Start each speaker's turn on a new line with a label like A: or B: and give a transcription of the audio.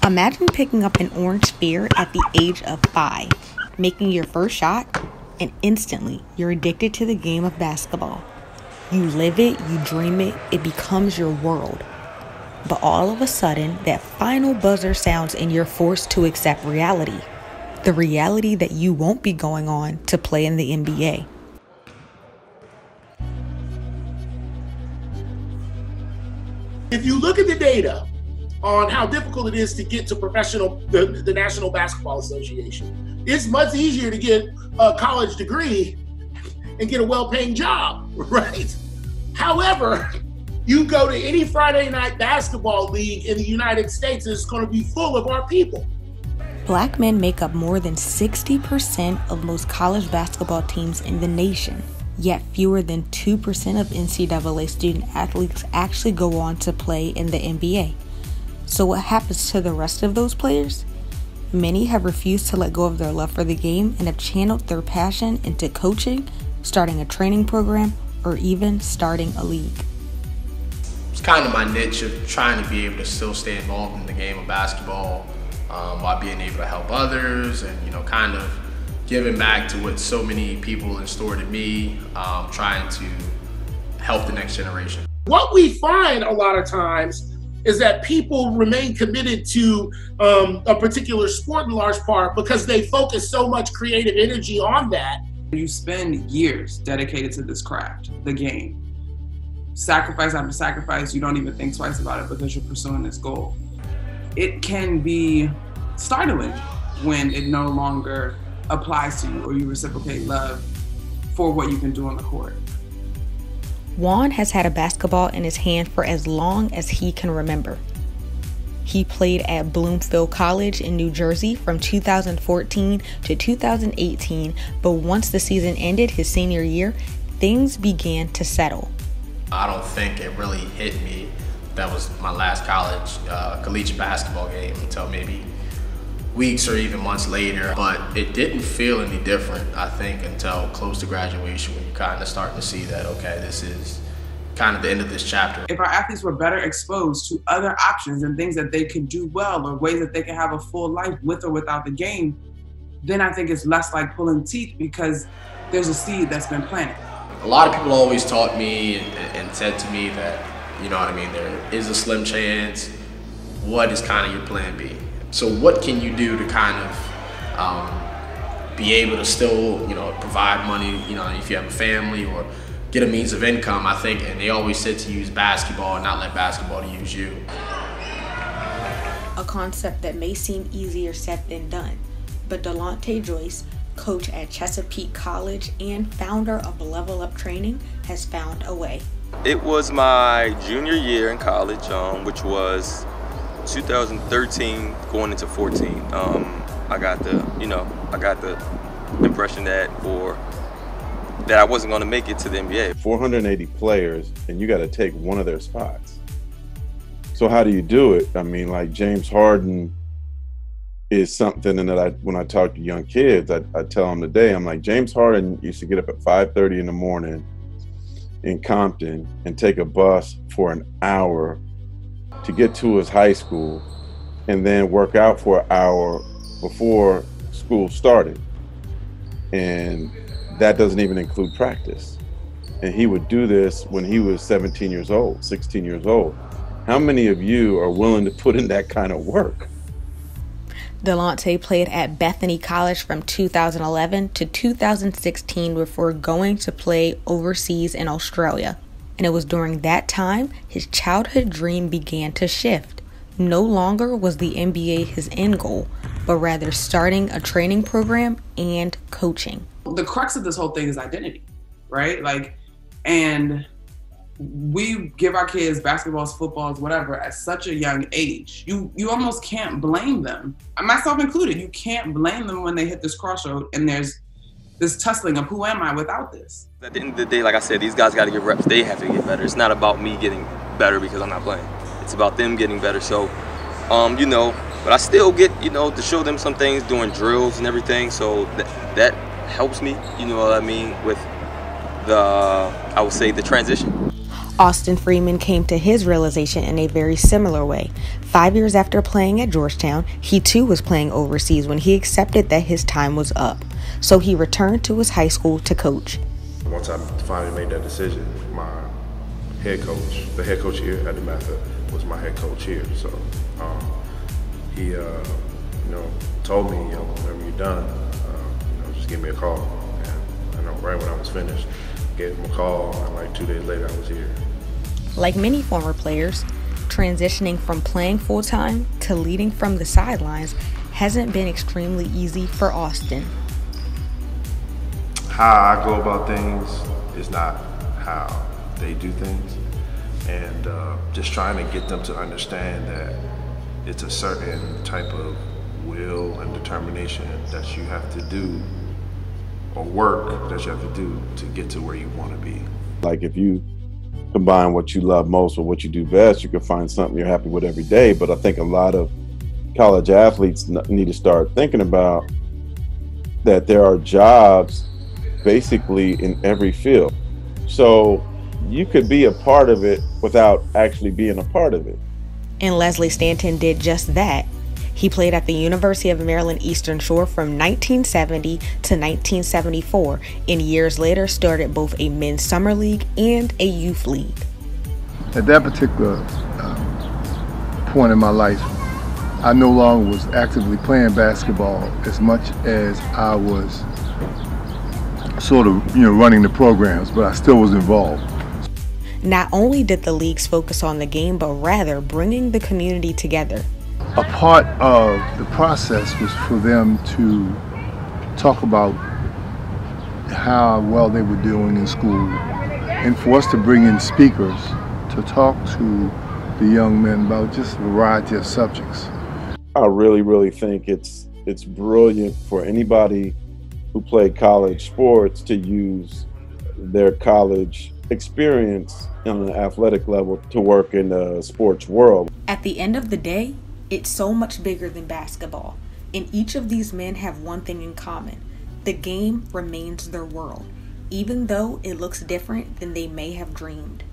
A: Imagine picking up an orange sphere at the age of 5, making your first shot, and instantly you're addicted to the game of basketball. You live it, you dream it, it becomes your world. But all of a sudden, that final buzzer sounds and you're forced to accept reality. The reality that you won't be going on to play in the NBA.
B: If you look at the data on how difficult it is to get to the National Basketball Association, it's much easier to get a college degree and get a well-paying job, right? However, you go to any Friday night basketball league in the United States, it's going to be full of our people.
A: Black men make up more than 60% of most college basketball teams in the nation, yet fewer than 2% of NCAA student athletes actually go on to play in the NBA. So what happens to the rest of those players? Many have refused to let go of their love for the game and have channeled their passion into coaching, starting a training program, or even starting a league.
C: It's kind of my niche of trying to be able to still stay involved in the game of basketball while being able to help others and, kind of giving back to what so many people instilled in me, trying to help the next generation.
B: What we find a lot of times is that people remain committed to a particular sport in large part because they focus so much creative energy on that.
D: You spend years dedicated to this craft, the game. Sacrifice after sacrifice, you don't even think twice about it because you're pursuing this goal. It can be startling when it no longer applies to you or you reciprocate love for what you can do on the court.
A: Juan has had a basketball in his hand for as long as he can remember. He played at Bloomfield College in New Jersey from 2014 to 2018, but once the season ended his senior year, things began to settle.
C: I don't think it really hit me that was my last collegiate basketball game until maybe weeks or even months later, but it didn't feel any different, I think, until close to graduation when you're kind of starting to see that, okay, this is kind of the end of this chapter.
D: If our athletes were better exposed to other options and things that they could do well or ways that they can have a full life with or without the game, then I think it's less like pulling teeth because there's a seed that's been planted.
C: A lot of people always taught me and said to me that, there is a slim chance. What is kind of your plan B? So what can you do to kind of be able to still, provide money, if you have a family or get a means of income, I think, and they always said to use basketball and not let basketball use you.
A: A concept that may seem easier said than done, but Delonte Joyce, coach at Chesapeake College and founder of Level Up Training, has found a way.
E: It was my junior year in college, which was 2013 going into 14. I got the impression that I wasn't going to make it to the NBA.
F: 480 players, and you got to take one of their spots. So how do you do it? Like James Harden is something that when I talk to young kids, I tell them today, I'm like, James Harden used to get up at 5:30 in the morning in Compton and take a bus for an hour to get to his high school and then work out for an hour before school started. And that doesn't even include practice. And he would do this when he was 17 years old, 16 years old. How many of you are willing to put in that kind of work?
A: Delonte played at Bethany College from 2011 to 2016 before going to play overseas in Australia. And it was during that time his childhood dream began to shift. No longer was the NBA his end goal, but rather starting a training program and coaching.
D: The crux of this whole thing is identity, right? And we give our kids basketballs, footballs, whatever, at such a young age. You almost can't blame them, myself included. You can't blame them when they hit this crossroad and there's this tussling of who am I without this.
E: At the end of the day, like I said, these guys got to get reps. They have to get better. It's not about me getting better because I'm not playing. It's about them getting better. So, but I still get, to show them some things doing drills and everything. So that helps me, with I would say the transition.
A: Austin Freeman came to his realization in a very similar way. 5 years after playing at Georgetown, he too was playing overseas when he accepted that his time was up. So he returned to his high school to coach.
G: Once I finally made that decision, my head coach, the head coach here at the Method, was my head coach here. So he, told me, whenever you're done, just give me a call. And I know right when I was finished, gave him a call, and like 2 days later, I was here.
A: Like many former players, transitioning from playing full-time to leading from the sidelines hasn't been extremely easy for Austin.
G: How I go about things is not how they do things. And just trying to get them to understand that it's a certain type of will and determination that you have to do, or work that you have to do to get to where you want to be.
F: Like if you combine what you love most with what you do best, you can find something you're happy with every day. But I think a lot of college athletes need to start thinking about that there are jobs basically in every field. So you could be a part of it without actually being a part of it.
A: And Leslie Stanton did just that. He played at the University of Maryland Eastern Shore from 1970 to 1974, and years later started both a men's summer league and a youth league.
H: At that particular point in my life, I no longer was actively playing basketball as much as I was sort of, running the programs, but I still was involved.
A: Not only did the leagues focus on the game, but rather bringing the community together.
H: A part of the process was for them to talk about how well they were doing in school, and for us to bring in speakers to talk to the young men about just a variety of subjects.
F: I really think it's brilliant for anybody who played college sports to use their college experience on an athletic level to work in the sports world.
A: At the end of the day, it's so much bigger than basketball, and each of these men have one thing in common. The game remains their world, even though it looks different than they may have dreamed.